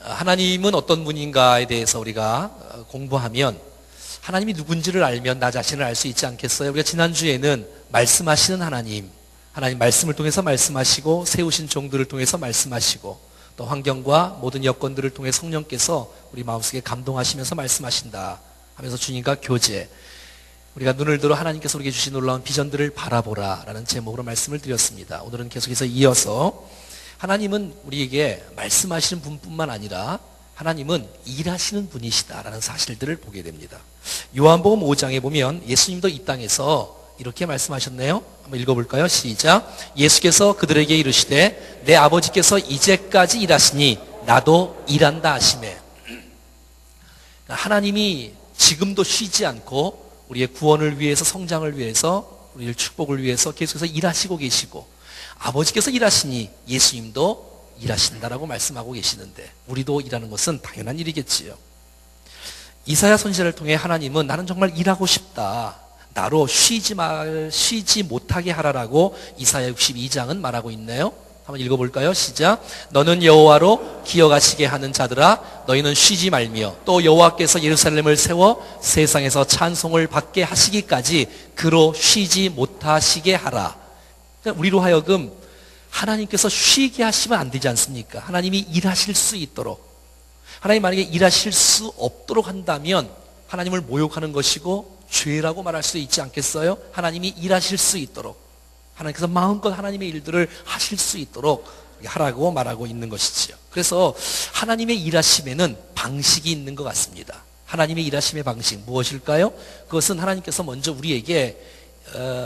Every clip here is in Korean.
하나님은 어떤 분인가에 대해서 우리가 공부하면 하나님이 누군지를 알면 나 자신을 알 수 있지 않겠어요? 우리가 지난주에는 말씀하시는 하나님 말씀을 통해서 말씀하시고 세우신 종들을 통해서 말씀하시고 또 환경과 모든 여건들을 통해 성령께서 우리 마음속에 감동하시면서 말씀하신다 하면서 주님과 교제, 우리가 눈을 들어 하나님께서 우리에게 주신 놀라운 비전들을 바라보라 라는 제목으로 말씀을 드렸습니다. 오늘은 계속해서 이어서 하나님은 우리에게 말씀하시는 분뿐만 아니라 하나님은 일하시는 분이시다라는 사실들을 보게 됩니다. 요한복음 5장에 보면 예수님도 이 땅에서 이렇게 말씀하셨네요. 한번 읽어볼까요? 시작. 예수께서 그들에게 이르시되 내 아버지께서 이제까지 일하시니 나도 일한다 하시매. 하나님이 지금도 쉬지 않고 우리의 구원을 위해서, 성장을 위해서, 우리의 축복을 위해서 계속해서 일하시고 계시고, 아버지께서 일하시니 예수님도 일하신다라고 말씀하고 계시는데 우리도 일하는 것은 당연한 일이겠지요. 이사야 선지자를 통해 하나님은 나는 정말 일하고 싶다, 나로 쉬지 못하게 하라라고 이사야 62장은 말하고 있네요. 한번 읽어볼까요? 시작. 너는 여호와로 기어가시게 하는 자들아 너희는 쉬지 말며 또 여호와께서 예루살렘을 세워 세상에서 찬송을 받게 하시기까지 그로 쉬지 못하시게 하라. 그러니까 우리로 하여금 하나님께서 쉬게 하시면 안 되지 않습니까? 하나님이 일하실 수 있도록, 하나님 만약에 일하실 수 없도록 한다면 하나님을 모욕하는 것이고 죄라고 말할 수 있지 않겠어요? 하나님이 일하실 수 있도록, 하나님께서 마음껏 하나님의 일들을 하실 수 있도록 하라고 말하고 있는 것이지요. 그래서 하나님의 일하심에는 방식이 있는 것 같습니다. 하나님의 일하심의 방식 무엇일까요? 그것은 하나님께서 먼저 우리에게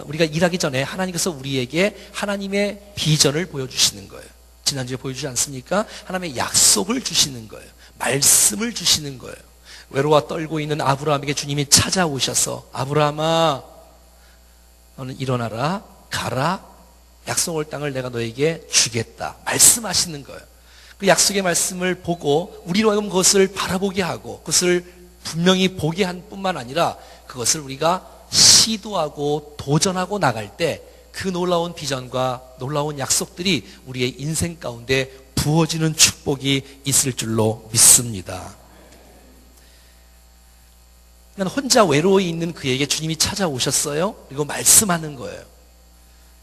우리가 일하기 전에 하나님께서 우리에게 하나님의 비전을 보여주시는 거예요. 지난주에 보여주지 않습니까? 하나님의 약속을 주시는 거예요. 말씀을 주시는 거예요. 외로워 떨고 있는 아브라함에게 주님이 찾아오셔서 아브라함아 너는 일어나라, 가라, 약속의 땅을 내가 너에게 주겠다 말씀하시는 거예요. 그 약속의 말씀을 보고 우리로 하여금 그것을 바라보게 하고 그것을 분명히 보게 한 뿐만 아니라 그것을 우리가 시도하고 도전하고 나갈 때 그 놀라운 비전과 놀라운 약속들이 우리의 인생 가운데 부어지는 축복이 있을 줄로 믿습니다. 혼자 외로워 있는 그에게 주님이 찾아오셨어요. 그리고 말씀하는 거예요.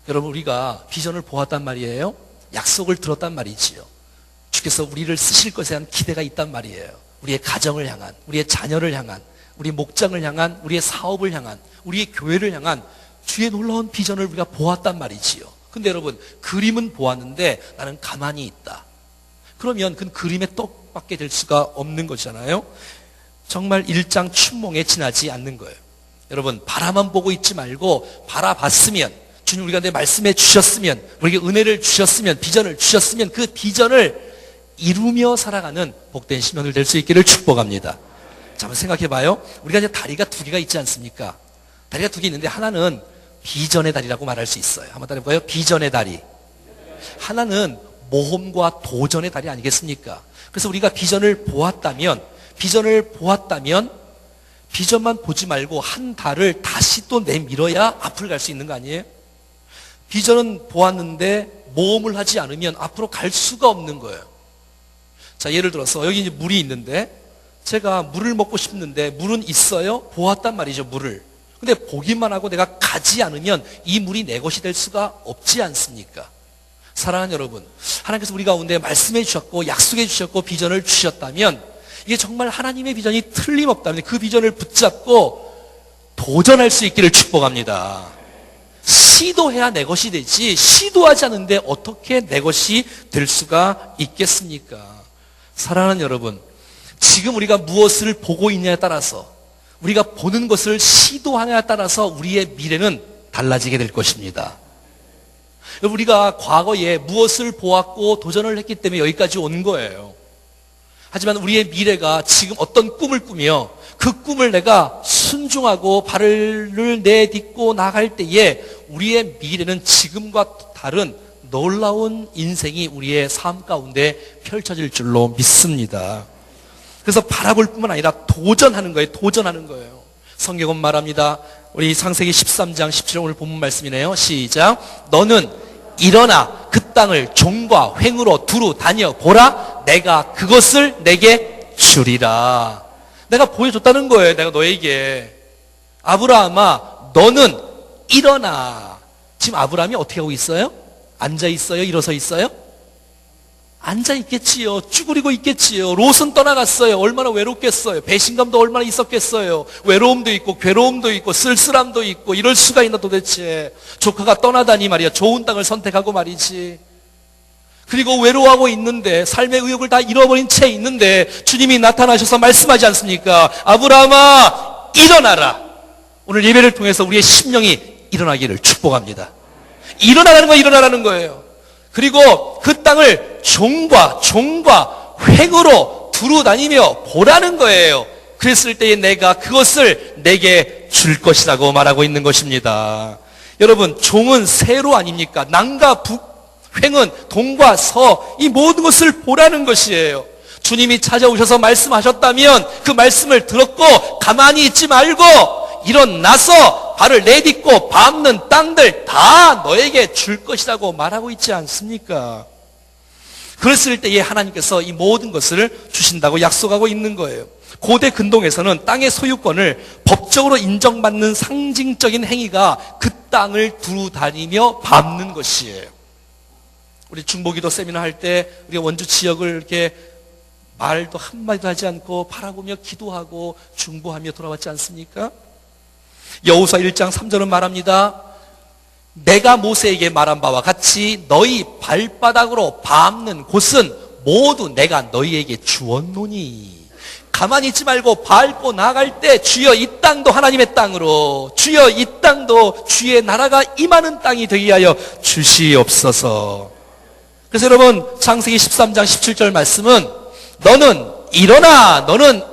여러분, 우리가 비전을 보았단 말이에요. 약속을 들었단 말이지요. 주께서 우리를 쓰실 것에 대한 기대가 있단 말이에요. 우리의 가정을 향한, 우리의 자녀를 향한, 우리 목장을 향한, 우리의 사업을 향한, 우리의 교회를 향한 주의 놀라운 비전을 우리가 보았단 말이지요. 근데 여러분, 그림은 보았는데 나는 가만히 있다. 그러면 그 그림에 떡밖에 될 수가 없는 것이잖아요. 정말 일장 춘몽에 지나지 않는 거예요. 여러분, 바라만 보고 있지 말고 바라봤으면, 주님 우리가 내 말씀해 주셨으면, 우리에게 은혜를 주셨으면, 비전을 주셨으면 그 비전을 이루며 살아가는 복된 신명들 될 수 있기를 축복합니다. 자, 한번 생각해 봐요. 우리가 이제 다리가 두 개가 있지 않습니까? 다리가 두 개 있는데 하나는 비전의 다리라고 말할 수 있어요. 한번 따라해볼까요? 비전의 다리. 하나는 모험과 도전의 다리 아니겠습니까? 그래서 우리가 비전을 보았다면 비전만 보지 말고 한 달을 다시 또 내밀어야 앞을 갈 수 있는 거 아니에요? 비전은 보았는데 모험을 하지 않으면 앞으로 갈 수가 없는 거예요. 자, 예를 들어서 여기 이제 물이 있는데 제가 물을 먹고 싶는데 물은 있어요? 보았단 말이죠, 물을. 근데 보기만 하고 내가 가지 않으면 이 물이 내 것이 될 수가 없지 않습니까? 사랑하는 여러분, 하나님께서 우리 가운데 말씀해 주셨고 약속해 주셨고 비전을 주셨다면 이게 정말 하나님의 비전이 틀림없다면 그 비전을 붙잡고 도전할 수 있기를 축복합니다. 시도해야 내 것이 되지 시도하지 않는데 어떻게 내 것이 될 수가 있겠습니까? 사랑하는 여러분, 지금 우리가 무엇을 보고 있냐에 따라서 우리가 보는 것을 시도하냐에 따라서 우리의 미래는 달라지게 될 것입니다. 우리가 과거에 무엇을 보았고 도전을 했기 때문에 여기까지 온 거예요. 하지만 우리의 미래가 지금 어떤 꿈을 꾸며 그 꿈을 내가 순종하고 발을 내딛고 나갈 때에 우리의 미래는 지금과 다른 놀라운 인생이 우리의 삶 가운데 펼쳐질 줄로 믿습니다. 그래서 바라볼 뿐만 아니라 도전하는 거예요. 성경은 말합니다. 우리 창세기 13장 17절 오늘 본문 말씀이네요. 시작. 너는 일어나 그 땅을 종과 횡으로 두루 다녀 보라. 내가 그것을 내게 주리라. 내가 보여줬다는 거예요. 내가 너에게. 아브라함아, 너는 일어나. 지금 아브라함이 어떻게 하고 있어요? 앉아 있어요? 일어서 있어요? 앉아 있겠지요. 쭈그리고 있겠지요. 롯은 떠나갔어요. 얼마나 외롭겠어요. 배신감도 얼마나 있었겠어요. 외로움도 있고 괴로움도 있고 쓸쓸함도 있고 이럴 수가 있나 도대체. 조카가 떠나다니 말이야. 좋은 땅을 선택하고 말이지. 그리고 외로워하고 있는데 삶의 의욕을 다 잃어버린 채 있는데 주님이 나타나셔서 말씀하지 않습니까? 아브라함아 일어나라. 오늘 예배를 통해서 우리의 심령이 일어나기를 축복합니다. 일어나라는 거예요. 그리고 그 땅을 종과 횡으로 두루 다니며 보라는 거예요. 그랬을 때에 내가 그것을 내게 줄 것이라고 말하고 있는 것입니다. 여러분, 종은 세로 아닙니까? 남과 북, 횡은 동과 서, 이 모든 것을 보라는 것이에요. 주님이 찾아오셔서 말씀하셨다면 그 말씀을 들었고 가만히 있지 말고 일어나서 발을 내딛고 밟는 땅들 다 너에게 줄 것이라고 말하고 있지 않습니까? 그랬을 때에 하나님께서 이 모든 것을 주신다고 약속하고 있는 거예요. 고대 근동에서는 땅의 소유권을 법적으로 인정받는 상징적인 행위가 그 땅을 두루 다니며 밟는 것이에요. 우리 중보기도 세미나 할 때 우리 원주 지역을 이렇게 말도 한마디도 하지 않고 바라보며 기도하고 중보하며 돌아왔지 않습니까? 여호수아 1장 3절은 말합니다. 내가 모세에게 말한 바와 같이 너희 발바닥으로 밟는 곳은 모두 내가 너희에게 주었노니 가만히 있지 말고 밟고 나갈 때 주여 이 땅도 하나님의 땅으로 주여 이 땅도 주의 나라가 임하는 땅이 되게 하여 주시옵소서. 그래서 여러분 창세기 13장 17절 말씀은 너는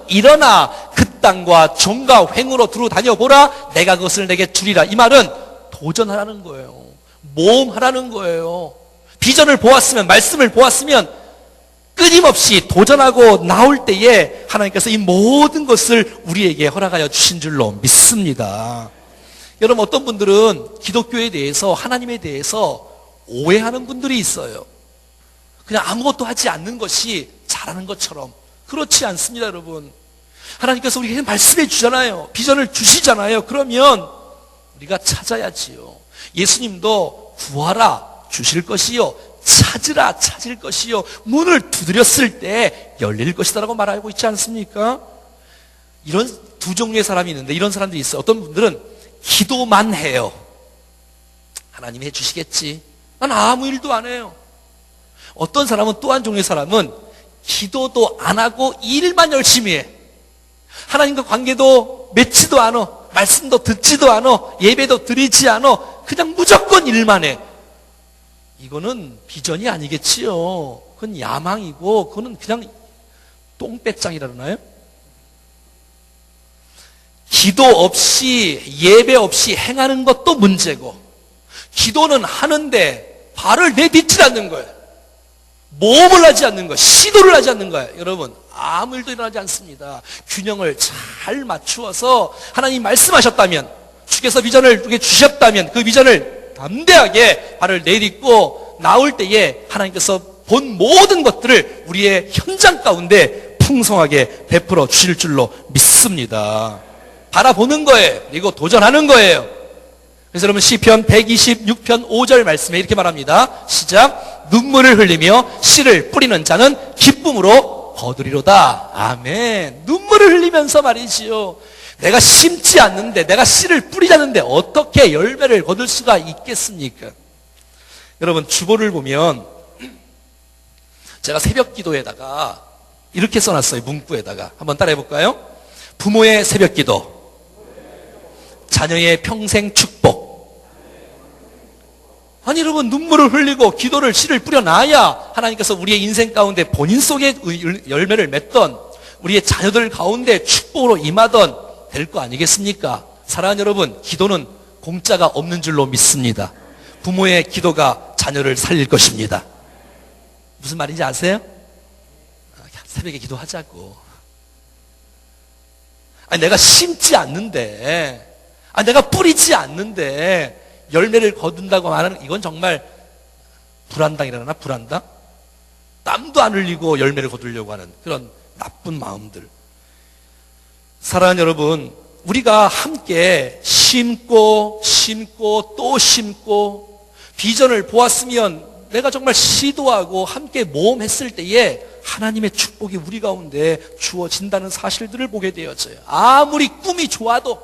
일어나 그 땅과 종과 횡으로 두루 다녀보라 내가 그것을 내게 주리라. 이 말은 도전하라는 거예요. 모험하라는 거예요. 비전을 보았으면 말씀을 보았으면 끊임없이 도전하고 나올 때에 하나님께서 이 모든 것을 우리에게 허락하여 주신 줄로 믿습니다. 여러분 어떤 분들은 기독교에 대해서 하나님에 대해서 오해하는 분들이 있어요. 그냥 아무것도 하지 않는 것이 잘하는 것처럼. 그렇지 않습니다, 여러분. 하나님께서 우리에게 말씀해 주잖아요. 비전을 주시잖아요. 그러면 우리가 찾아야지요. 예수님도 구하라 주실 것이요 찾으라 찾을 것이요 문을 두드렸을 때 열릴 것이다라고 말하고 있지 않습니까? 이런 두 종류의 사람이 있는데 이런 사람들이 있어요. 어떤 분들은 기도만 해요. 하나님이 해주시겠지. 난 아무 일도 안 해요. 어떤 사람은 또 한 종류의 사람은 기도도 안 하고 일만 열심히 해. 하나님과 관계도 맺지도 않아. 말씀도 듣지도 않아. 예배도 드리지 않아. 그냥 무조건 일만 해. 이거는 비전이 아니겠지요. 그건 야망이고 그거는 그냥 똥배짱이라 그러나요? 기도 없이 예배 없이 행하는 것도 문제고 기도는 하는데 발을 내딛지 않는 거예요. 모험을 하지 않는 거예요. 시도를 하지 않는 거예요. 여러분 아무 일도 일어나지 않습니다. 균형을 잘 맞추어서 하나님 말씀하셨다면 주께서 비전을 우리에게 주셨다면 그 비전을 담대하게 발을 내딛고 나올 때에 하나님께서 본 모든 것들을 우리의 현장 가운데 풍성하게 베풀어 주실 줄로 믿습니다. 바라보는 거예요. 그리고 도전하는 거예요. 그래서 여러분 시편 126편 5절 말씀에 이렇게 말합니다. 시작. 눈물을 흘리며 씨를 뿌리는 자는 기쁨으로 거두리로다. 아멘. 눈물을 흘리면서 말이지요. 내가 심지 않는데 내가 씨를 뿌리지 않는데 어떻게 열매를 거둘 수가 있겠습니까? 여러분 주보를 보면 제가 새벽 기도에다가 이렇게 써놨어요. 문구에다가 한번 따라해 볼까요? 부모의 새벽 기도, 자녀의 평생 축복. 아니 여러분 눈물을 흘리고 기도를 씨를 뿌려놔야 하나님께서 우리의 인생 가운데 본인 속에 열매를 맺던 우리의 자녀들 가운데 축복으로 임하던 될 거 아니겠습니까? 사랑하는 여러분 기도는 공짜가 없는 줄로 믿습니다. 부모의 기도가 자녀를 살릴 것입니다. 무슨 말인지 아세요? 새벽에 기도하자고. 아니 내가 심지 않는데 내가 뿌리지 않는데 열매를 거둔다고 말하는 이건 정말 불안당이라나 불안당? 땀도 안 흘리고 열매를 거두려고 하는 그런 나쁜 마음들. 사랑하는 여러분, 우리가 함께 심고 또 심고 비전을 보았으면 내가 정말 시도하고 함께 모험했을 때에 하나님의 축복이 우리 가운데 주어진다는 사실들을 보게 되어져요. 아무리 꿈이 좋아도,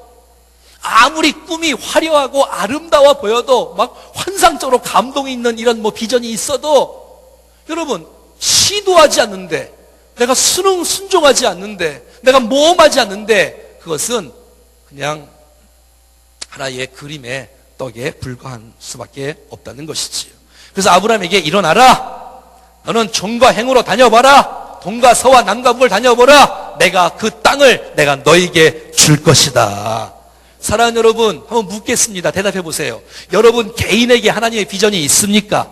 아무리 꿈이 화려하고 아름다워 보여도, 막 환상적으로 감동이 있는 이런 비전이 있어도, 여러분, 시도하지 않는데, 내가 순종하지 않는데, 내가 모험하지 않는데, 그것은 그냥 하나의 그림의 떡에 불과한 수밖에 없다는 것이지요. 그래서 아브라함에게 일어나라. 너는 종과 행으로 다녀봐라. 동과 서와 남과 북을 다녀보라. 내가 그 땅을 내가 너에게 줄 것이다. 사랑하는 여러분, 한번 묻겠습니다. 대답해 보세요. 여러분 개인에게 하나님의 비전이 있습니까?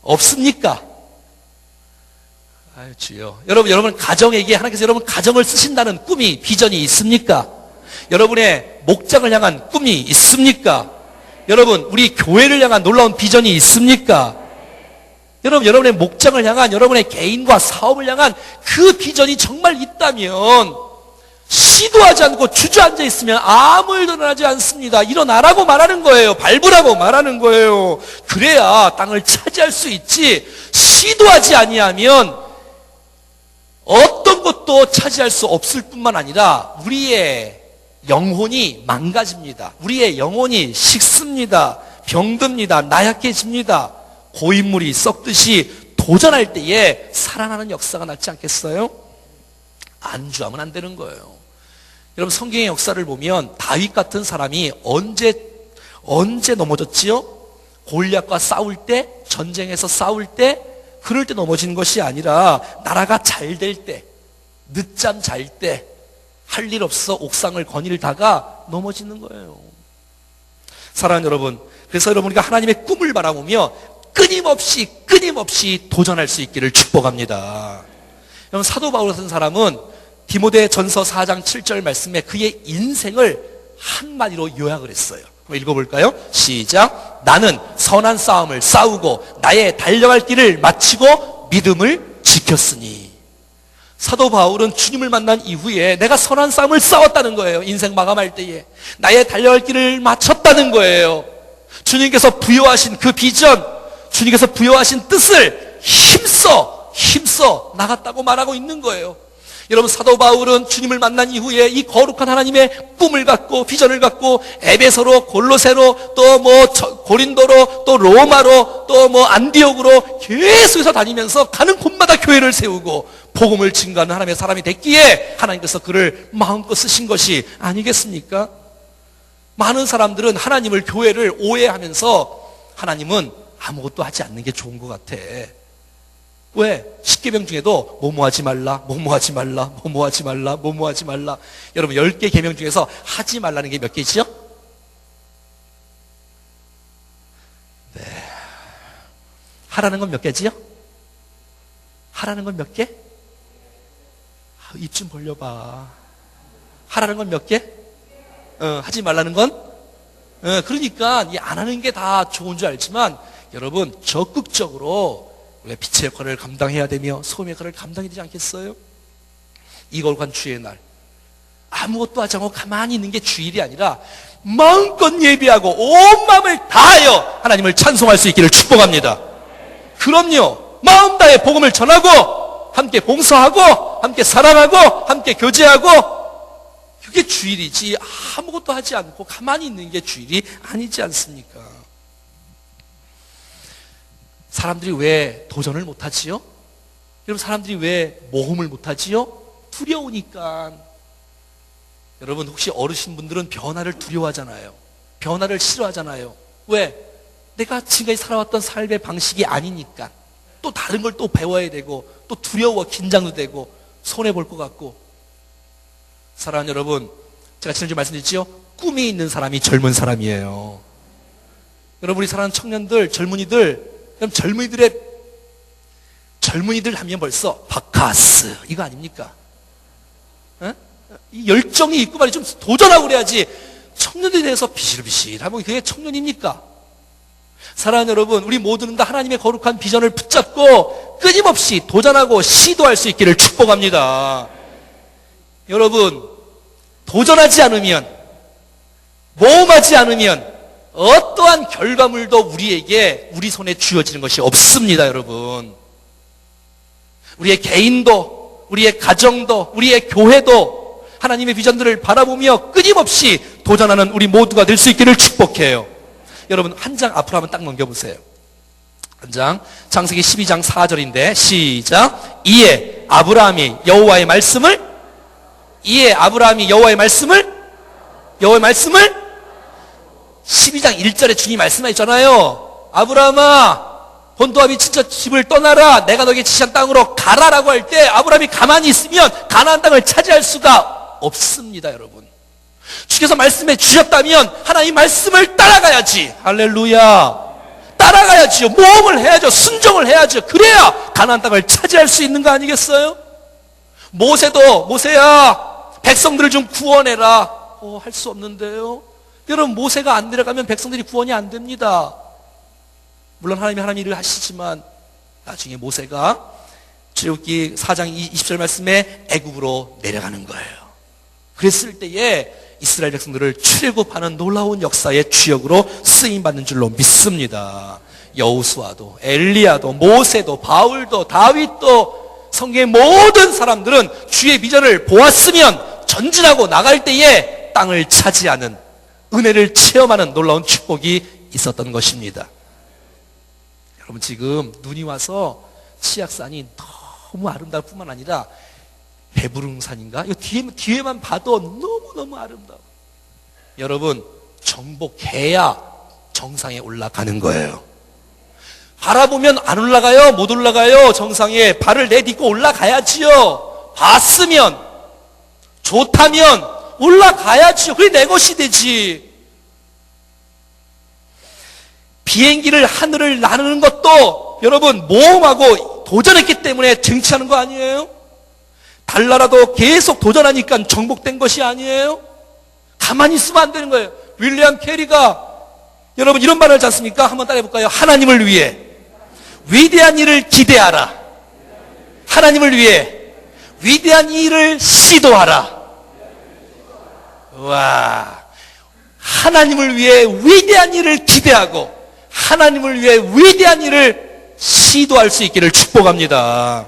없습니까? 아유 주여. 여러분 가정에게 하나님께서 여러분 가정을 쓰신다는 꿈이 비전이 있습니까? 여러분의 목장을 향한 꿈이 있습니까? 여러분 우리 교회를 향한 놀라운 비전이 있습니까? 여러분의 목장을 향한, 여러분의 개인과 사업을 향한 그 비전이 정말 있다면 시도하지 않고 주저앉아 있으면 아무 일도 일어나지 않습니다. 일어나라고 말하는 거예요. 밟으라고 말하는 거예요. 그래야 땅을 차지할 수 있지, 시도하지 아니하면 어떤 것도 차지할 수 없을 뿐만 아니라 우리의 영혼이 망가집니다. 우리의 영혼이 식습니다. 병듭니다. 나약해집니다. 고인물이 썩듯이 도전할 때에 살아나는 역사가 낫지 않겠어요? 안주하면 안 되는 거예요. 여러분 성경의 역사를 보면 다윗 같은 사람이 언제 넘어졌지요? 골리앗과 싸울 때, 전쟁에서 싸울 때, 그럴 때 넘어진 것이 아니라 나라가 잘 될 때, 늦잠 잘 때, 할 일 없어 옥상을 거닐다가 넘어지는 거예요. 사랑하는 여러분, 그래서 여러분 우리가 하나님의 꿈을 바라보며 끊임없이 도전할 수 있기를 축복합니다. 여러분 사도 바울 같은 사람은 디모데 전서 4장 7절 말씀에 그의 인생을 한마디로 요약을 했어요. 한번 읽어볼까요? 시작. 나는 선한 싸움을 싸우고 나의 달려갈 길을 마치고 믿음을 지켰으니. 사도 바울은 주님을 만난 이후에 내가 선한 싸움을 싸웠다는 거예요. 인생 마감할 때에 나의 달려갈 길을 마쳤다는 거예요. 주님께서 부여하신 그 비전, 주님께서 부여하신 뜻을 힘써 나갔다고 말하고 있는 거예요. 여러분 사도 바울은 주님을 만난 이후에 이 거룩한 하나님의 꿈을 갖고 비전을 갖고 에베소로, 골로새로, 또 고린도로, 또 로마로, 또 안디옥으로 계속해서 다니면서 가는 곳마다 교회를 세우고 복음을 증거하는 하나님의 사람이 됐기에 하나님께서 그를 마음껏 쓰신 것이 아니겠습니까? 많은 사람들은 하나님을, 교회를 오해하면서 하나님은 아무것도 하지 않는 게 좋은 것 같아. 왜? 10계명 중에도 뭐뭐하지 말라, 뭐뭐하지 말라, 뭐뭐하지 말라, 뭐뭐하지 말라. 여러분 10개 계명 중에서 하지 말라는 게 몇 개지요? 네. 하라는 건 몇 개지요? 하라는 건 몇 개? 입 좀 벌려봐. 하라는 건 몇 개? 하지 말라는 건? 그러니까 안 하는 게 다 좋은 줄 알지만 여러분 적극적으로 왜 빛의 역할을 감당해야 되며 소금의 역할을 감당해야 되지 않겠어요? 이 거룩한 주의 날 아무것도 하지 않고 가만히 있는 게 주일이 아니라 마음껏 예비하고 온 마음을 다하여 하나님을 찬송할 수 있기를 축복합니다. 그럼요, 마음 다해 복음을 전하고 함께 봉사하고 함께 사랑하고 함께 교제하고, 그게 주일이지 아무것도 하지 않고 가만히 있는 게 주일이 아니지 않습니까? 사람들이 왜 도전을 못하지요? 여러분 사람들이 왜 모험을 못하지요? 두려우니까. 여러분 혹시 어르신분들은 변화를 두려워하잖아요. 변화를 싫어하잖아요. 왜? 내가 지금까지 살아왔던 삶의 방식이 아니니까. 또 다른 걸 또 배워야 되고 또 두려워, 긴장도 되고 손해볼 것 같고. 사랑하는 여러분, 제가 지난주에 말씀드렸지요? 꿈이 있는 사람이 젊은 사람이에요. 여러분 우리 사랑하는 청년들, 젊은이들, 그럼 젊은이들 하면 벌써 바카스 이거 아닙니까? 이 열정이 있고 말이 좀 도전하고 그래야지 청년들에 대해서 비실비실하면 그게 청년입니까? 사랑하는 여러분, 우리 모두는 다 하나님의 거룩한 비전을 붙잡고 끊임없이 도전하고 시도할 수 있기를 축복합니다. 여러분, 도전하지 않으면, 모험하지 않으면 어떠한 결과물도 우리에게, 우리 손에 쥐어지는 것이 없습니다, 여러분. 우리의 개인도, 우리의 가정도, 우리의 교회도 하나님의 비전들을 바라보며 끊임없이 도전하는 우리 모두가 될 수 있기를 축복해요. 여러분, 한 장 앞으로 한번 딱 넘겨보세요. 한 장, 창세기 12장 4절인데 시작. 이에 아브라함이 여호와의 말씀을 12장 1절에 주님이 말씀하셨잖아요. 아브라함아, 본토와 미친처 집을 떠나라. 내가 너에게 지시한 땅으로 가라라고 할 때 아브라함이 가만히 있으면 가나안 땅을 차지할 수가 없습니다, 여러분. 주께서 말씀해 주셨다면 하나님 말씀을 따라가야지. 할렐루야. 따라가야지요. 모험을 해야죠. 순종을 해야죠. 그래야 가나안 땅을 차지할 수 있는 거 아니겠어요? 모세도, 모세야, 백성들을 좀 구원해라. 할 수 없는데요. 여러분, 모세가 안 내려가면 백성들이 구원이 안 됩니다. 물론 하나님이 일을 하시지만 나중에 모세가 출애굽기 4장 20절 말씀에 애굽으로 내려가는 거예요. 그랬을 때에 이스라엘 백성들을 출애굽하는 놀라운 역사의 주역으로 쓰임받는 줄로 믿습니다. 여호수아도, 엘리야도, 모세도, 바울도, 다윗도, 성경의 모든 사람들은 주의 비전을 보았으면 전진하고 나갈 때에 땅을 차지하는, 은혜를 체험하는 놀라운 축복이 있었던 것입니다. 여러분, 지금 눈이 와서 치악산이 너무 아름다울 뿐만 아니라 배부릉산인가? 이거 뒤에만 봐도 너무너무 아름다워. 여러분, 정복해야 정상에 올라가는 거예요. 바라보면 안 올라가요? 못 올라가요? 정상에 발을 내딛고 올라가야지요. 봤으면, 좋다면 올라가야지요. 그게 내 것이 되지. 비행기를 하늘을 나르는 것도 여러분 모험하고 도전했기 때문에 쟁취하는 거 아니에요? 달나라도 계속 도전하니까 정복된 것이 아니에요? 가만히 있으면 안 되는 거예요. 윌리엄 캐리가 여러분 이런 말을 하지 않습니까? 한번 따라해볼까요? 하나님을 위해 위대한 일을 기대하라. 하나님을 위해 위대한 일을 시도하라. 와, 하나님을 위해 위대한 일을 기대하고 하나님을 위해 위대한 일을 시도할 수 있기를 축복합니다.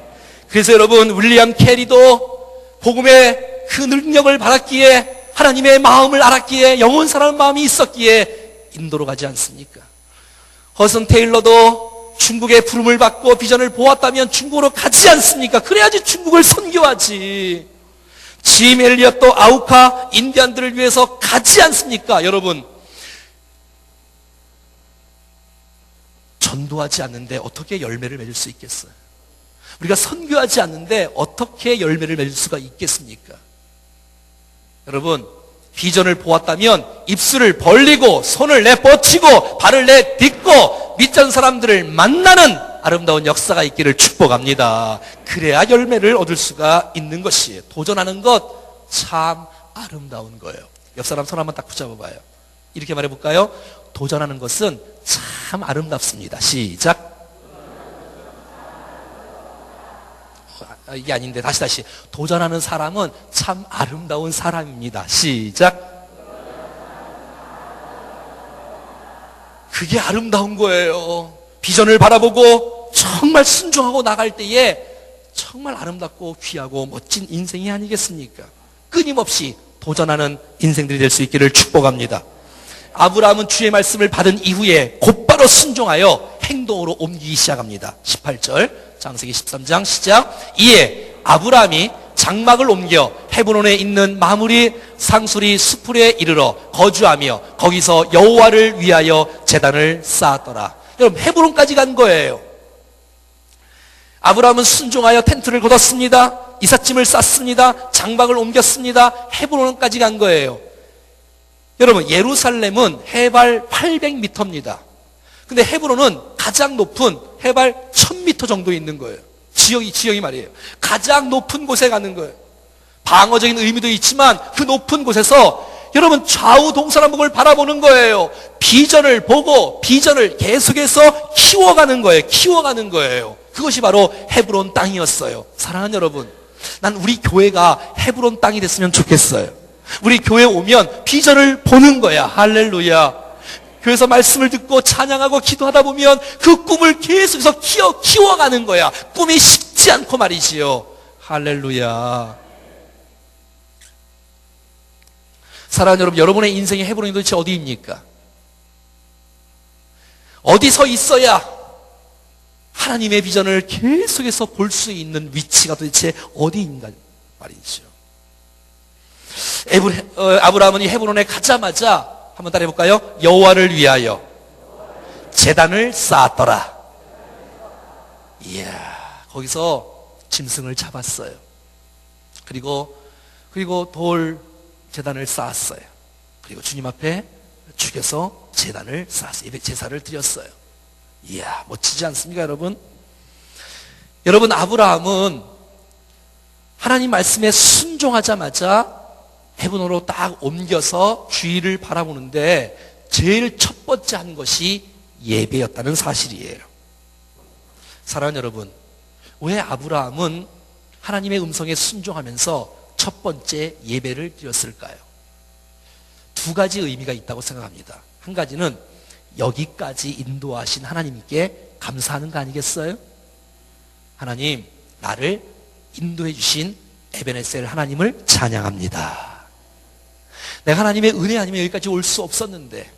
그래서 여러분, 윌리엄 캐리도 복음의 그 능력을 받았기에, 하나님의 마음을 알았기에, 영원 사랑하는 마음이 있었기에 인도로 가지 않습니까? 허슨 테일러도 중국의 부름을 받고 비전을 보았다면 중국으로 가지 않습니까? 그래야지 중국을 선교하지. 짐 엘리엇도 아우카 인디안들을 위해서 가지 않습니까? 여러분, 전도하지 않는데 어떻게 열매를 맺을 수 있겠어요? 우리가 선교하지 않는데 어떻게 열매를 맺을 수가 있겠습니까? 여러분, 비전을 보았다면 입술을 벌리고 손을 내뻗치고 발을 내딛고 믿지 않는 사람들을 만나는 아름다운 역사가 있기를 축복합니다. 그래야 열매를 얻을 수가 있는 것이에요. 도전하는 것 참 아름다운 거예요. 옆 사람 손 한번 딱 붙잡아봐요. 이렇게 말해볼까요? 도전하는 것은 참 아름답습니다. 시작. 이게 아닌데 다시. 도전하는 사람은 참 아름다운 사람입니다. 시작. 그게 아름다운 거예요. 비전을 바라보고 정말 순종하고 나갈 때에 정말 아름답고 귀하고 멋진 인생이 아니겠습니까? 끊임없이 도전하는 인생들이 될 수 있기를 축복합니다. 아브라함은 주의 말씀을 받은 이후에 곧바로 순종하여 행동으로 옮기기 시작합니다. 18절 창세기 13장 시작. 이에 아브라함이 장막을 옮겨 헤브론에 있는 마므리 상수리 수풀에 이르러 거주하며 거기서 여호와를 위하여 제단을 쌓았더라. 여러분, 헤브론까지 간 거예요. 아브라함은 순종하여 텐트를 걷었습니다. 이삿짐을 쌌습니다. 장막을 옮겼습니다. 헤브론까지 간 거예요. 여러분, 예루살렘은 해발 800m입니다. 근데 헤브론은 가장 높은 해발 1000m 정도 있는 거예요. 지역이 말이에요. 가장 높은 곳에 가는 거예요. 방어적인 의미도 있지만 그 높은 곳에서 여러분 좌우 동서남북을 바라보는 거예요. 비전을 보고 비전을 계속해서 키워가는 거예요. 키워가는 거예요. 그것이 바로 헤브론 땅이었어요. 사랑하는 여러분, 난 우리 교회가 헤브론 땅이 됐으면 좋겠어요. 우리 교회 오면 비전을 보는 거야. 할렐루야. 교회에서 말씀을 듣고 찬양하고 기도하다 보면 그 꿈을 계속해서 키워가는 거야. 꿈이 쉽지 않고 말이지요. 할렐루야. 사랑하는 여러분, 여러분의 인생의 헤브론이 도대체 어디입니까? 어디서 있어야 하나님의 비전을 계속해서 볼 수 있는 위치가 도대체 어디인가 말이죠. 아브라함은 이 헤브론에 가자마자 한번 따라해 볼까요? 여호와를 위하여 제단을 쌓았더라. 이야, 거기서 짐승을 잡았어요. 그리고 돌 제단을 쌓았어요. 그리고 주님 앞에 죽여서 제단을 쌓았어요. 제사를 드렸어요. 이야, 멋지지 않습니까, 여러분? 여러분, 아브라함은 하나님 말씀에 순종하자마자 헤브론으로 딱 옮겨서 주위를 바라보는데 제일 첫 번째 한 것이 예배였다는 사실이에요. 사랑하는 여러분, 왜 아브라함은 하나님의 음성에 순종하면서 첫 번째 예배를 드렸을까요? 두 가지 의미가 있다고 생각합니다. 한 가지는 여기까지 인도하신 하나님께 감사하는 거 아니겠어요? 하나님, 나를 인도해 주신 에베네셀 하나님을 찬양합니다. 내가 하나님의 은혜 아니면 여기까지 올 수 없었는데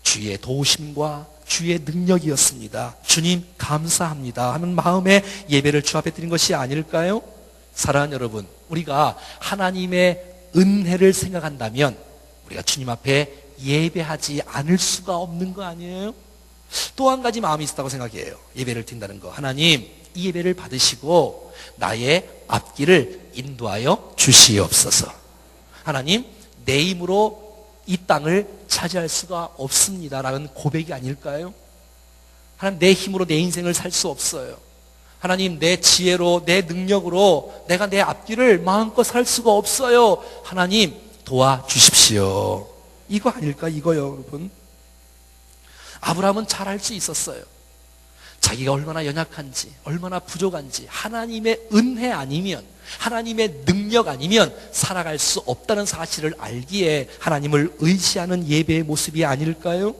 주의 도우심과 주의 능력이었습니다. 주님 감사합니다 하는 마음에 예배를 주 앞에 드린 것이 아닐까요? 사랑하는 여러분, 우리가 하나님의 은혜를 생각한다면 우리가 주님 앞에 예배하지 않을 수가 없는 거 아니에요? 또 한 가지 마음이 있다고 생각해요. 예배를 드린다는 거. 하나님, 이 예배를 받으시고 나의 앞길을 인도하여 주시옵소서. 하나님, 내 힘으로 이 땅을 차지할 수가 없습니다라는 고백이 아닐까요? 하나님, 내 힘으로 내 인생을 살 수 없어요. 하나님, 내 지혜로 내 능력으로 내가 내 앞길을 마음껏 살 수가 없어요. 하나님, 도와주십시오. 이거 아닐까? 이거요, 여러분. 아브라함은 잘 알 수 있었어요. 자기가 얼마나 연약한지, 얼마나 부족한지, 하나님의 은혜 아니면, 하나님의 능력 아니면 살아갈 수 없다는 사실을 알기에 하나님을 의지하는 예배의 모습이 아닐까요?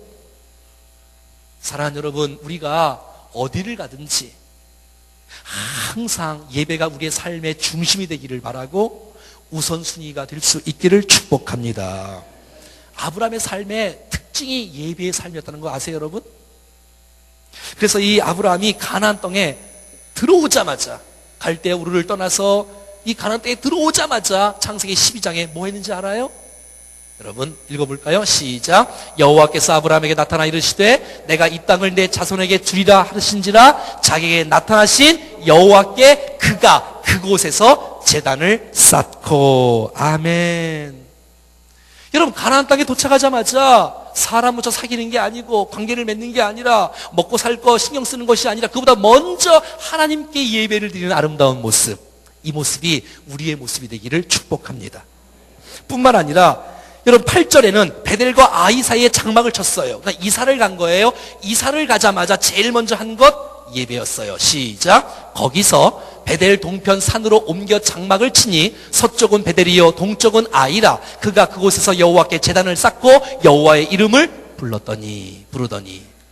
사랑하는 여러분, 우리가 어디를 가든지 항상 예배가 우리의 삶의 중심이 되기를 바라고 우선순위가 될 수 있기를 축복합니다. 아브라함의 삶의 특징이 예배의 삶이었다는 거 아세요, 여러분? 그래서 이 아브라함이 가나안 땅에 들어오자마자, 갈대아 우르를 떠나서 이 가나안 땅에 들어오자마자 창세기 12장에 뭐 했는지 알아요? 여러분 읽어볼까요? 시작. 여호와께서 아브라함에게 나타나 이르시되 내가 이 땅을 내 자손에게 주리라 하신지라 자기에게 나타나신 여호와께 그가 그곳에서 제단을 쌓고. 아멘. 여러분, 가나안 땅에 도착하자마자 사람 먼저 사귀는 게 아니고 관계를 맺는 게 아니라 먹고 살 거 신경 쓰는 것이 아니라 그보다 먼저 하나님께 예배를 드리는 아름다운 모습, 이 모습이 우리의 모습이 되기를 축복합니다. 뿐만 아니라 여러분 8절에는 베델과 아이 사이에 장막을 쳤어요. 그러니까 이사를 간 거예요. 이사를 가자마자 제일 먼저 한 것 예배였어요. 시작. 거기서 베델 동편 산으로 옮겨 장막을 치니 서쪽은 베델이요 동쪽은 아이라. 그가 그곳에서 여호와께 제단을 쌓고 여호와의 이름을 부르더니.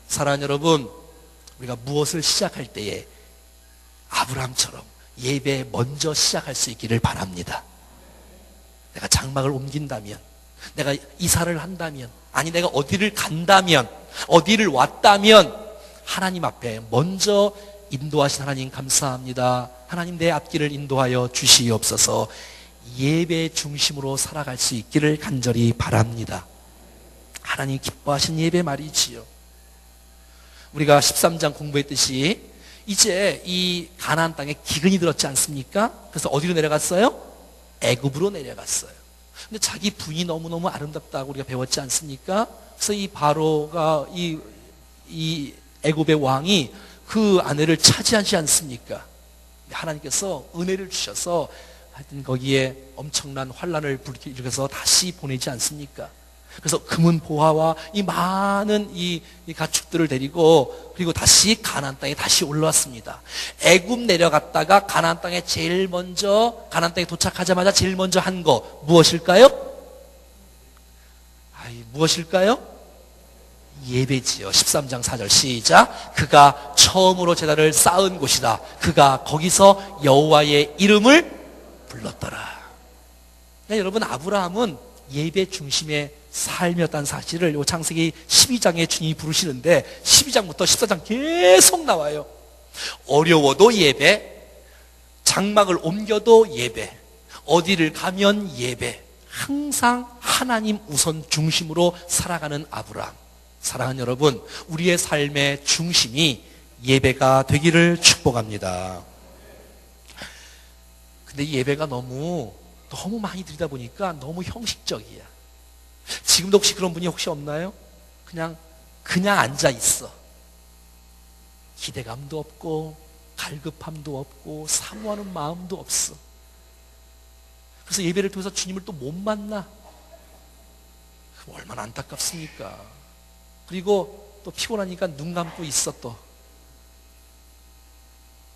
사랑하는 여러분, 우리가 무엇을 시작할 때에 아브라함처럼 예배 먼저 시작할 수 있기를 바랍니다. 내가 장막을 옮긴다면, 내가 이사를 한다면, 아니 내가 어디를 간다면, 어디를 왔다면 하나님 앞에 먼저 인도하신 하나님 감사합니다. 하나님, 내 앞길을 인도하여 주시옵소서. 예배 중심으로 살아갈 수 있기를 간절히 바랍니다. 하나님 기뻐하신 예배 말이지요. 우리가 13장 공부했듯이 이제 이 가나안 땅에 기근이 들었지 않습니까? 그래서 어디로 내려갔어요? 애굽으로 내려갔어요. 근데 자기 부인이 너무너무 아름답다고 우리가 배웠지 않습니까? 그래서 이 바로가 이 애굽의 왕이 그 아내를 차지하지 않습니까? 하나님께서 은혜를 주셔서 하여튼 거기에 엄청난 환란을 일으켜서 다시 보내지 않습니까? 그래서 금은 보화와 이 많은 이 가축들을 데리고 그리고 다시 가나안 땅에 다시 올라왔습니다. 애굽 내려갔다가 가나안 땅에 가나안 땅에 도착하자마자 제일 먼저 한 거 무엇일까요? 무엇일까요? 예배지요. 13장 4절 시작. 그가 처음으로 제단을 쌓은 곳이다. 그가 거기서 여호와의 이름을 불렀더라. 네, 여러분, 아브라함은 예배 중심의 삶이었다는 사실을 요 창세기 12장에 주님이 부르시는데 12장부터 14장 계속 나와요. 어려워도 예배, 장막을 옮겨도 예배, 어디를 가면 예배, 항상 하나님 우선 중심으로 살아가는 아브라함. 사랑하는 여러분, 우리의 삶의 중심이 예배가 되기를 축복합니다. 근데 이 예배가 너무 많이 드리다 보니까 너무 형식적이야. 지금도 혹시 그런 분이 혹시 없나요? 그냥 앉아 있어. 기대감도 없고 갈급함도 없고 사모하는 마음도 없어. 그래서 예배를 통해서 주님을 또 못 만나. 얼마나 안타깝습니까? 그리고 또 피곤하니까 눈 감고 있어 또.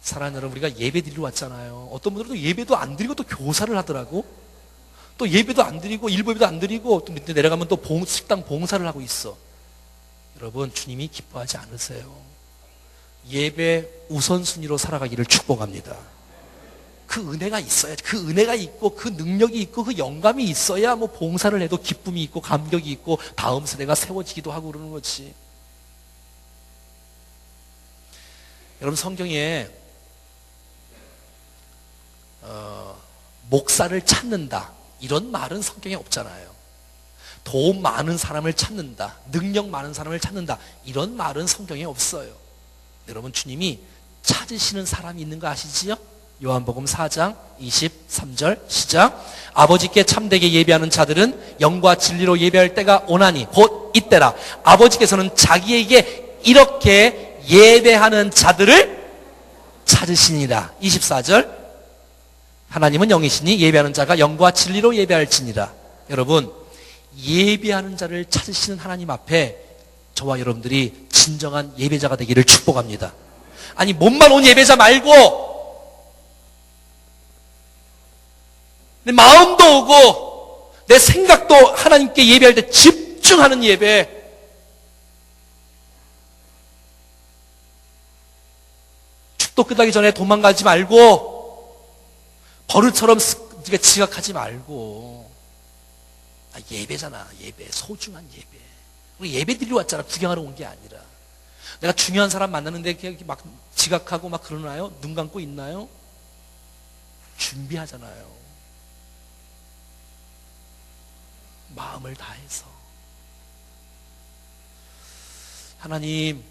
사랑하는 여러분, 우리가 예배 드리러 왔잖아요. 어떤 분들은 또 예배도 안 드리고 또 교사를 하더라고. 또 예배도 안 드리고 일부 예배도 안 드리고 또 밑에 내려가면 또 식당 봉사를 하고 있어. 여러분, 주님이 기뻐하지 않으세요. 예배 우선순위로 살아가기를 축복합니다. 그 은혜가 있어야, 그 은혜가 있고 그 능력이 있고 그 영감이 있어야 뭐 봉사를 해도 기쁨이 있고 감격이 있고 다음 세대가 세워지기도 하고 그러는 거지. 여러분, 성경에 목사를 찾는다 이런 말은 성경에 없잖아요. 도움 많은 사람을 찾는다, 능력 많은 사람을 찾는다 이런 말은 성경에 없어요. 여러분, 주님이 찾으시는 사람이 있는 거 아시지요? 요한복음 4장 23절 시작. 아버지께 참되게 예배하는 자들은 영과 진리로 예배할 때가 오나니 곧 이때라. 아버지께서는 자기에게 이렇게 예배하는 자들을 찾으시니라. 24절. 하나님은 영이시니 예배하는 자가 영과 진리로 예배할지니라. 여러분, 예배하는 자를 찾으시는 하나님 앞에 저와 여러분들이 진정한 예배자가 되기를 축복합니다. 아니, 몸만 온 예배자 말고 내 마음도 오고 내 생각도 하나님께 예배할 때 집중하는 예배. 축도 끝나기 전에 도망가지 말고 버릇처럼 지각하지 말고. 예배잖아. 예배, 소중한 예배. 우리 예배 드리러 왔잖아. 구경하러 온 게 아니라. 내가 중요한 사람 만나는데 그냥 막 지각하고 막 그러나요? 눈 감고 있나요? 준비하잖아요. 마음을 다해서. 하나님,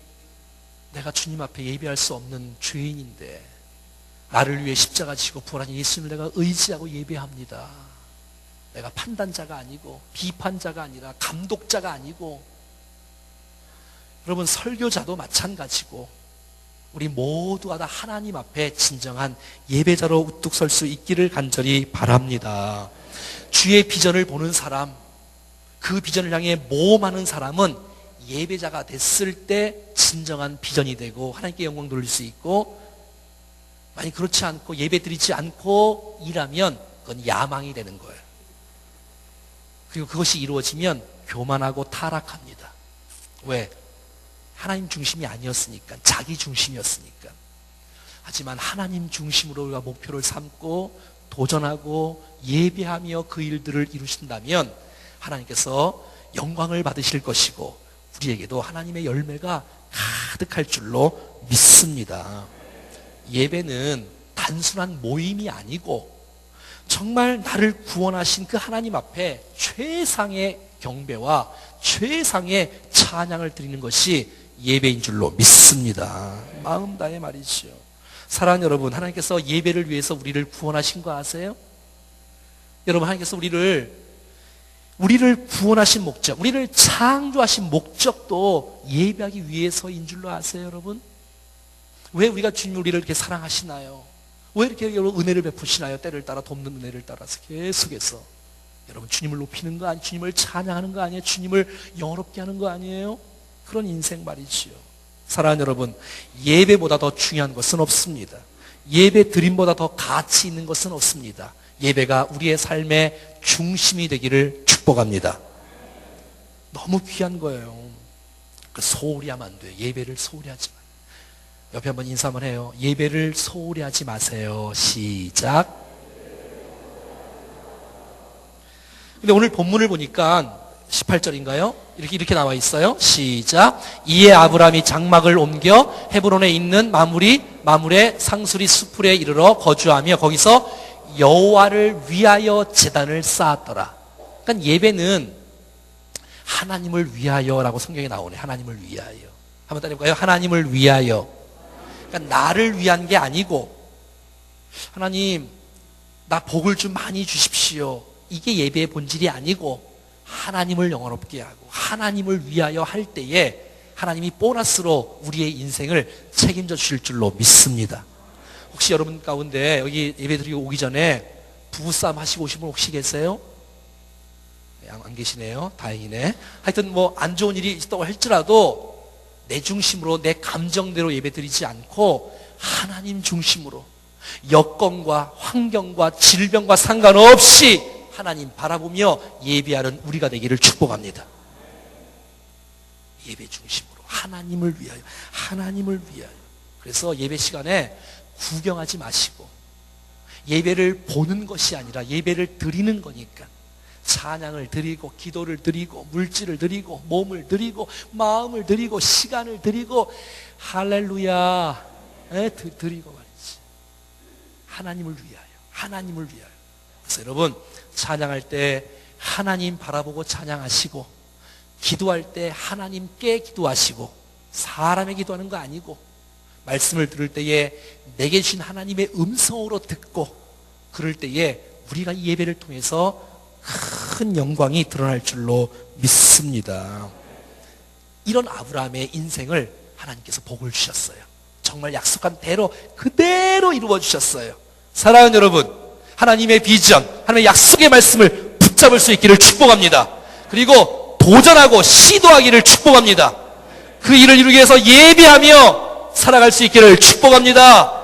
내가 주님 앞에 예배할 수 없는 죄인인데 나를 위해 십자가 지고 부활하신 예수님을 내가 의지하고 예배합니다. 내가 판단자가 아니고 비판자가 아니라 감독자가 아니고. 여러분, 설교자도 마찬가지고 우리 모두가 다 하나님 앞에 진정한 예배자로 우뚝 설 수 있기를 간절히 바랍니다. 주의 비전을 보는 사람, 그 비전을 향해 모험하는 사람은 예배자가 됐을 때 진정한 비전이 되고 하나님께 영광 돌릴 수 있고, 만약 그렇지 않고 예배 드리지 않고 일하면 그건 야망이 되는 거예요. 그리고 그것이 이루어지면 교만하고 타락합니다. 왜? 하나님 중심이 아니었으니까, 자기 중심이었으니까. 하지만 하나님 중심으로 우리가 목표를 삼고 도전하고 예배하며 그 일들을 이루신다면 하나님께서 영광을 받으실 것이고 우리에게도 하나님의 열매가 가득할 줄로 믿습니다. 예배는 단순한 모임이 아니고 정말 나를 구원하신 그 하나님 앞에 최상의 경배와 최상의 찬양을 드리는 것이 예배인 줄로 믿습니다. 마음 다해 말이죠. 사랑하는 여러분, 하나님께서 예배를 위해서 우리를 구원하신 거 아세요? 여러분, 하나님께서 우리를 구원하신 목적, 우리를 창조하신 목적도 예배하기 위해서인 줄로 아세요, 여러분? 왜 우리가 주님 우리를 이렇게 사랑하시나요? 왜 이렇게 여러분 은혜를 베푸시나요? 때를 따라 돕는 은혜를 따라서 계속해서. 여러분 주님을 높이는 거 아니에요? 주님을 찬양하는 거 아니에요? 주님을 영화롭게 하는 거 아니에요? 그런 인생 말이지요. 사랑하는 여러분, 예배보다 더 중요한 것은 없습니다. 예배 드림보다 더 가치 있는 것은 없습니다. 예배가 우리의 삶의 중심이 되기를 축복합니다. 너무 귀한 거예요. 소홀히 하면 안 돼요. 예배를 소홀히 하지 마요. 옆에 한번 인사 한번 해요. 예배를 소홀히 하지 마세요. 시작. 근데 오늘 본문을 보니까 18절인가요? 이렇게 나와 있어요. 시작. 이에 아브라함이 장막을 옮겨 헤브론에 있는 마물의 상수리 수풀에 이르러 거주하며 거기서 여호와를 위하여 제단을 쌓았더라. 그러니까 예배는 하나님을 위하여라고 성경에 나오네. 하나님을 위하여. 한번 따라해볼까요? 하나님을 위하여. 그러니까 나를 위한 게 아니고, 하나님 나 복을 좀 많이 주십시오. 이게 예배의 본질이 아니고 하나님을 영화롭게 하고 하나님을 위하여 할 때에 하나님이 보너스로 우리의 인생을 책임져 주실 줄로 믿습니다. 혹시 여러분 가운데 여기 예배드리고 오기 전에 부부싸움 하시고 오신 분 혹시 계세요? 안 계시네요. 다행이네. 하여튼 뭐 안 좋은 일이 있다고 할지라도 내 중심으로 내 감정대로 예배드리지 않고 하나님 중심으로 여건과 환경과 질병과 상관없이 하나님 바라보며 예배하는 우리가 되기를 축복합니다. 예배 중심으로 하나님을 위하여, 하나님을 위하여. 그래서 예배 시간에 구경하지 마시고 예배를 보는 것이 아니라 예배를 드리는 거니까 찬양을 드리고 기도를 드리고 물질을 드리고 몸을 드리고 마음을 드리고 시간을 드리고 할렐루야 드리고 말이지. 하나님을 위하여, 하나님을 위하여. 그래서 여러분 찬양할 때 하나님 바라보고 찬양하시고 기도할 때 하나님께 기도하시고 사람의 기도하는 거 아니고 말씀을 들을 때에 내게 주신 하나님의 음성으로 듣고 그럴 때에 우리가 이 예배를 통해서 큰 영광이 드러날 줄로 믿습니다. 이런 아브라함의 인생을 하나님께서 복을 주셨어요. 정말 약속한 대로 그대로 이루어 주셨어요. 사랑하는 여러분, 하나님의 비전, 하나님의 약속의 말씀을 붙잡을 수 있기를 축복합니다. 그리고 도전하고 시도하기를 축복합니다. 그 일을 이루기 위해서 예배하며 살아갈 수 있기를 축복합니다.